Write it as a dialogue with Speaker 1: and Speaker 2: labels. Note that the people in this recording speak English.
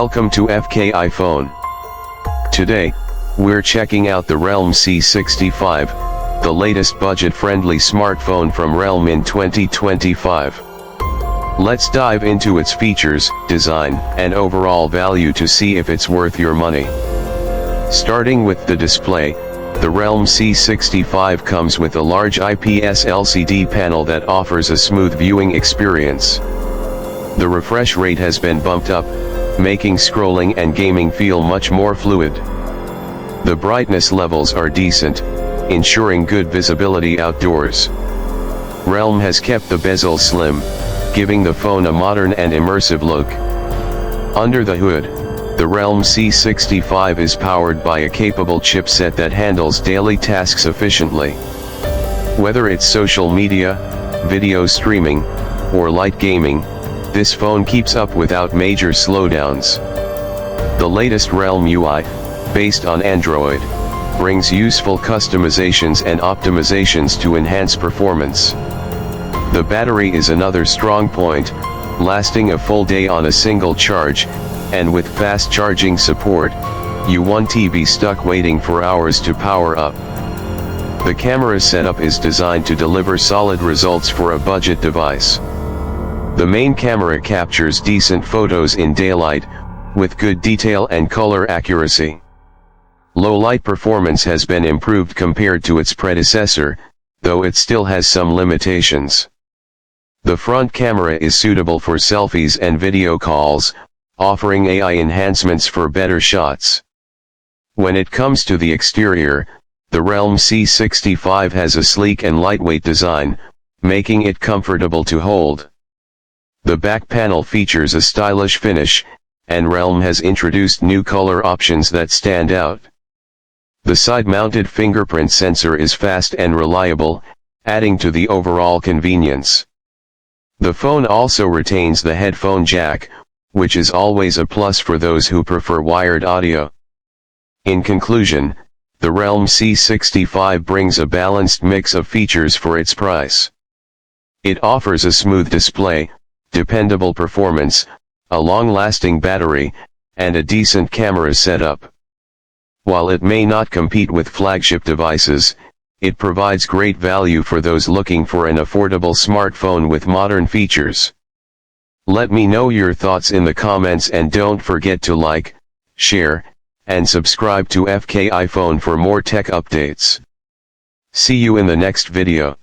Speaker 1: Welcome to FK iPhone. Today, we're checking out the Realme C65, the latest budget-friendly smartphone from Realme in 2025. Let's dive into its features, design, and overall value to see if it's worth your money. Starting with the display, the Realme C65 comes with a large IPS LCD panel that offers a smooth viewing experience. The refresh rate has been bumped up, making scrolling and gaming feel much more fluid. The brightness levels are decent, ensuring good visibility outdoors. Realme has kept the bezel slim, giving the phone a modern and immersive look. Under the hood, the Realme C65 is powered by a capable chipset that handles daily tasks efficiently. Whether it's social media, video streaming, or light gaming, this phone keeps up without major slowdowns. The latest Realme UI, based on Android, brings useful customizations and optimizations to enhance performance. The battery is another strong point, lasting a full day on a single charge, and with fast charging support, you won't be stuck waiting for hours to power up. The camera setup is designed to deliver solid results for a budget device. The main camera captures decent photos in daylight, with good detail and color accuracy. Low light performance has been improved compared to its predecessor, though it still has some limitations. The front camera is suitable for selfies and video calls, offering AI enhancements for better shots. When it comes to the exterior, the Realme C65 has a sleek and lightweight design, making it comfortable to hold. The back panel features a stylish finish, and Realme has introduced new color options that stand out. The side-mounted fingerprint sensor is fast and reliable, adding to the overall convenience. The phone also retains the headphone jack, which is always a plus for those who prefer wired audio. In conclusion, the Realme C65 brings a balanced mix of features for its price. It offers a smooth display, dependable performance, a long-lasting battery, and a decent camera setup. While it may not compete with flagship devices, it provides great value for those looking for an affordable smartphone with modern features. Let me know your thoughts in the comments and don't forget to like, share, and subscribe to FK iPhone for more tech updates. See you in the next video.